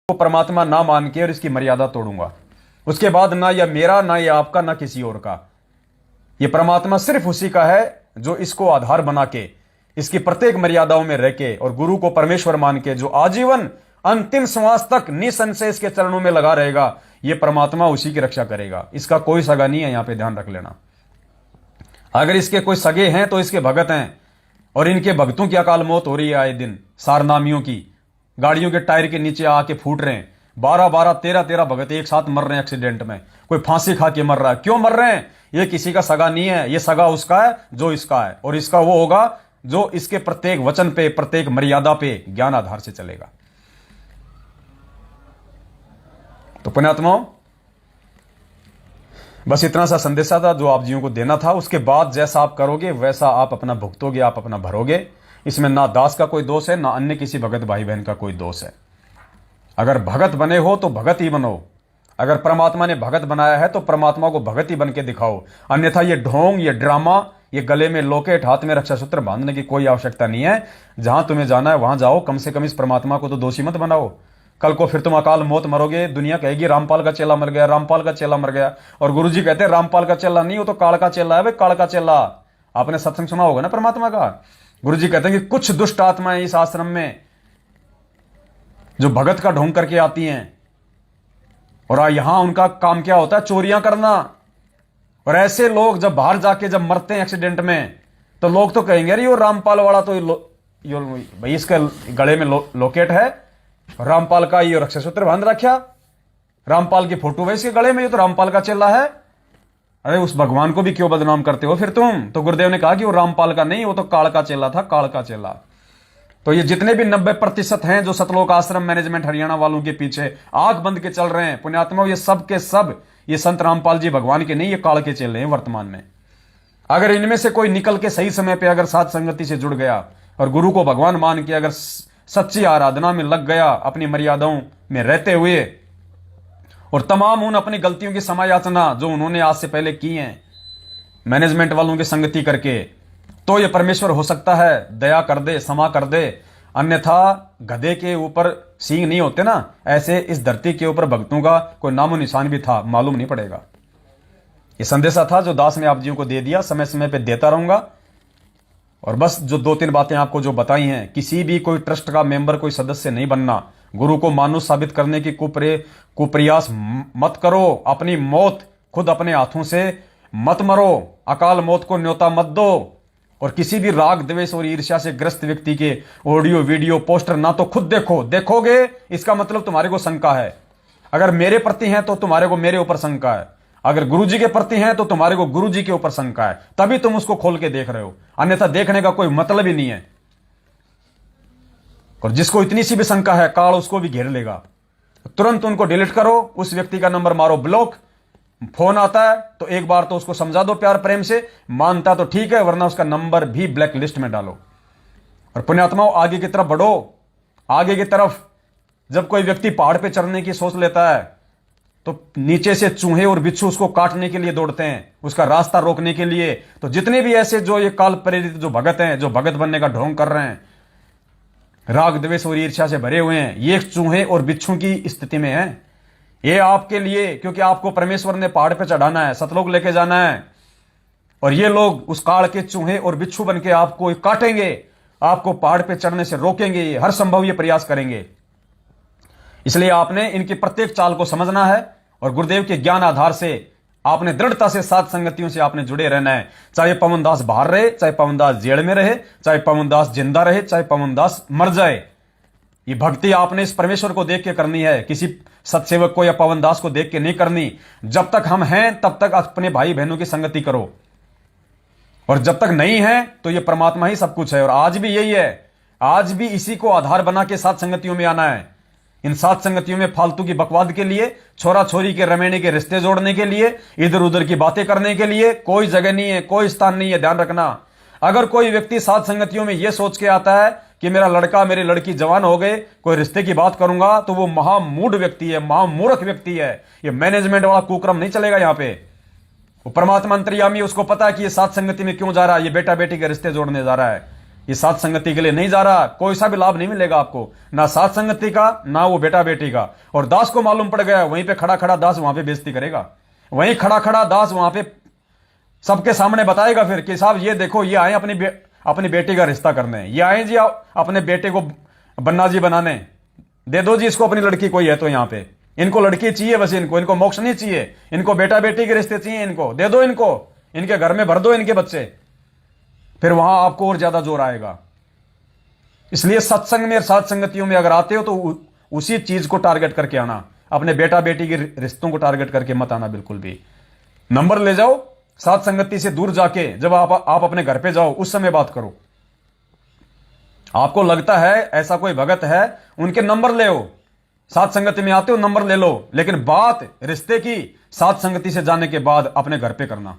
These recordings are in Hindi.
को परमात्मा ना मान के और इसकी मर्यादा तोड़ूंगा। उसके बाद ना यह मेरा, ना यह आपका, ना किसी और का। यह परमात्मा सिर्फ उसी का है जो इसको आधार बना के, इसकी प्रत्येक मर्यादाओं में रह के और गुरु को परमेश्वर मान के जो आजीवन अंतिम श्वास तक निसंशय इसके चरणों में लगा रहेगा, यह परमात्मा उसी की रक्षा करेगा। इसका कोई सगा नहीं है, यहां पे ध्यान रख लेना। अगर इसके कोई सगे हैं तो इसके भगत हैं, और इनके भक्तों की अकाल मौत हो रही है आए दिन। सारनामियों की गाड़ियों के टायर के नीचे आके फूट रहे हैं। 12-12, 13-13 भगत एक साथ मर रहे हैं एक्सीडेंट में। कोई फांसी खा के मर रहा है। क्यों मर रहे हैं? ये किसी का सगा नहीं है, ये सगा उसका है जो इसका है, और इसका वो होगा जो इसके प्रत्येक वचन पे, प्रत्येक मर्यादा पे ज्ञान आधार से चलेगा। तो पुण्यात्माओं, बस इतना सा संदेशा था जो आप जीवों को देना था। उसके बाद जैसा आप करोगे वैसा आप अपना भुगतोगे, आप अपना भरोगे। इसमें ना दास का कोई दोष है, ना अन्य किसी भगत भाई बहन का कोई दोष है। अगर भगत बने हो तो भगत ही बनो। अगर परमात्मा ने भगत बनाया है तो परमात्मा को भगत ही बन के दिखाओ। अन्यथा ये ढोंग, ये ड्रामा, ये गले में लॉकेट, हाथ में रक्षा सूत्र बांधने की कोई आवश्यकता नहीं है। जहां तुम्हें जाना है वहां जाओ। कम से कम इस परमात्मा को तो दोषी मत बनाओ। कल को फिर तुम अकाल मौत मरोगे, दुनिया कहेगी रामपाल का चेला मर गया, रामपाल का चेला मर गया। और गुरुजी कहते हैं रामपाल का चेला नहीं, वो तो काल का चेला है। भाई काल का चेला, आपने सत्संग सुना होगा ना परमात्मा का। गुरुजी कहते हैं कि कुछ दुष्ट आत्माएं इस आश्रम में जो भगत का ढोंग करके आती हैं, और यहां उनका काम क्या होता है? चोरियां करना। और ऐसे लोग जब बाहर जाके जब मरते हैं एक्सीडेंट में, तो लोग तो कहेंगे अरे यो रामपाल वाला तो भाई इसके गले में लॉकेट है, रामपाल का ये रक्षा सूत्र बांध रखा, रामपाल की फोटो है इसके गले में, ये तो रामपाल का चेला है। अरे उस भगवान को भी क्यों बदनाम करते हो फिर तुम? तो गुरुदेव ने कहा कि वो रामपाल का नहीं, वो तो काल का चेला था, काल का चेला। तो ये जितने भी 90% हैं जो सतलोक आश्रम मैनेजमेंट हरियाणा वालों के पीछे आंख बंद के चल रहे हैं, पुण्यात्माओं, ये सब के सब ये संत रामपाल जी भगवान के नहीं, ये काल के चेले हैं वर्तमान में। अगर इनमें से कोई निकल के सही समय पे अगर साथ संगति से जुड़ गया और गुरु को भगवान मान के अगर सच्ची आराधना में लग गया, अपनी मर्यादाओं में रहते हुए, और तमाम उन अपनी गलतियों की समायाचना जो उन्होंने आज से पहले की हैं मैनेजमेंट वालों की संगति करके, तो ये परमेश्वर हो सकता है दया कर दे, क्षमा कर दे। अन्यथा गधे के ऊपर सींग नहीं होते ना, ऐसे इस धरती के ऊपर भक्तों का कोई नामो निशान भी था, मालूम नहीं पड़ेगा। ये संदेशा था जो दास ने आप जीव को दे दिया, समय समय पे देता रहूंगा। और बस जो 2-3 बातें आपको जो बताई हैं, किसी भी कोई ट्रस्ट का मेंबर, कोई सदस्य नहीं बनना। गुरु को मानुष साबित करने की कुप्रयास मत करो। अपनी मौत खुद अपने हाथों से मत मरो। अकाल मौत को न्योता मत दो। और किसी भी राग, द्वेष और ईर्ष्या से ग्रस्त व्यक्ति के ऑडियो, वीडियो, पोस्टर ना तो खुद देखोगे, इसका मतलब तुम्हारे को शंका है। अगर मेरे प्रति है तो तुम्हारे को मेरे ऊपर शंका है। अगर गुरुजी के प्रति हैं तो तुम्हारे को गुरुजी के ऊपर शंका है, तभी तुम उसको खोल के देख रहे हो। अन्यथा देखने का कोई मतलब ही नहीं है। और जिसको इतनी सी भी शंका है, काल उसको भी घेर लेगा। तुरंत उनको डिलीट करो, उस व्यक्ति का नंबर मारो ब्लॉक। फोन आता है तो एक बार तो उसको समझा दो प्यार प्रेम से, मानता तो ठीक है, वरना उसका नंबर भी ब्लैक लिस्ट में डालो। और पुण्यात्माओं, आगे की तरफ बढ़ो। आगे की तरफ जब कोई व्यक्ति पहाड़ पे चढ़ने की सोच लेता है तो नीचे से चूहे और बिच्छू उसको काटने के लिए दौड़ते हैं, उसका रास्ता रोकने के लिए। तो जितने भी ऐसे जो ये काल प्रेरित जो भगत हैं, जो भगत बनने का ढोंग कर रहे हैं, राग, द्वेष और ईर्ष्या से भरे हुए हैं, ये चूहे और बिच्छू की स्थिति में है। ये आपके लिए, क्योंकि आपको परमेश्वर ने पहाड़ पे चढ़ाना है, सतलोक लेके जाना है। और ये लोग उस काल के चूहे और बिच्छू बन के आपको काटेंगे, आपको पहाड़ पे चढ़ने से रोकेंगे। ये हर संभव ये प्रयास करेंगे। इसलिए आपने इनकी प्रत्येक चाल को समझना है और गुरुदेव के ज्ञान आधार से आपने दृढ़ता से साथ संगतियों से आपने जुड़े रहना है। चाहे पवनदास बाहर रहे, चाहे पवनदास जेल में रहे, चाहे पवनदास जिंदा रहे, चाहे पवनदास मर जाए। ये भक्ति आपने इस परमेश्वर को देख के करनी है, किसी सत्सेवक को या पवनदास को देख के नहीं करनी। जब तक हम हैं तब तक अपने भाई बहनों की संगति करो, और जब तक नहीं है तो ये परमात्मा ही सब कुछ है। और आज भी यही है, आज भी इसी को आधार बना के साथ संगतियों में आना है। इन सात संगतियों में फालतू की बकवाद के लिए, छोरा छोरी के रमेणे के रिश्ते जोड़ने के लिए, इधर उधर की बातें करने के लिए कोई जगह नहीं है, कोई स्थान नहीं है। ध्यान रखना, अगर कोई व्यक्ति सात संगतियों में यह सोच के आता है कि मेरा लड़का मेरी लड़की जवान हो गए, कोई रिश्ते की बात करूंगा, तो वो महामूढ़ व्यक्ति है, महामूर्ख व्यक्ति है। ये मैनेजमेंट वाला कुक्रम नहीं चलेगा यहां पे। वो परमात्मा अंतर्यामी, उसको पता है कि ये सात संगति में क्यों जा रहा है, ये बेटा बेटी के रिश्ते जोड़ने जा रहा है। ये साथ संगति के लिए नहीं जा रहा, कोई सा भी लाभ नहीं मिलेगा आपको, ना साथ संगति का, ना वो बेटा बेटी का। और दास को मालूम पड़ गया, वहीं पे खड़ा खड़ा दास वहां पे बेइज्जती करेगा, वहीं खड़ा खड़ा दास वहां पे सबके सामने बताएगा फिर कि साहब ये देखो, ये आए अपनी बेटी का रिश्ता करने, ये आए जी अपने बेटे को बन्ना जी बनाने, दे दो जी इसको अपनी लड़की कोई है तो यहां पे, इनको लड़की चाहिए बस, इनको मोक्ष नहीं चाहिए, इनको बेटा बेटी के रिश्ते चाहिए, इनको दे दो, इनके घर में भर दो इनके बच्चे। फिर वहां आपको और ज्यादा जोर आएगा। इसलिए सत्संग में और साथ संगतियों में अगर आते हो तो उसी चीज को टारगेट करके आना, अपने बेटा बेटी के रिश्तों को टारगेट करके मत आना बिल्कुल भी। नंबर ले जाओ, साथ संगति से दूर जाके जब आप अपने घर पे जाओ उस समय बात करो। आपको लगता है ऐसा कोई भगत है, उनके नंबर ले हो, साथ संगति में आते हो नंबर ले लो, लेकिन बात रिश्ते की साथ संगति से जाने के बाद अपने घर पे करना।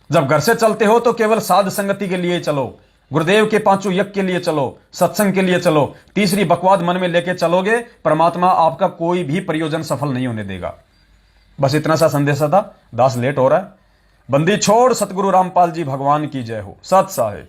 जब घर से चलते हो तो केवल साध संगति के लिए चलो, गुरुदेव के पांचों यज्ञ के लिए चलो, सत्संग के लिए चलो। तीसरी बकवाद मन में लेके चलोगे, परमात्मा आपका कोई भी प्रयोजन सफल नहीं होने देगा। बस इतना सा संदेशा था। दास लेट हो रहा है। बंदी छोड़, सतगुरु रामपाल जी भगवान की जय हो। सत साहिब।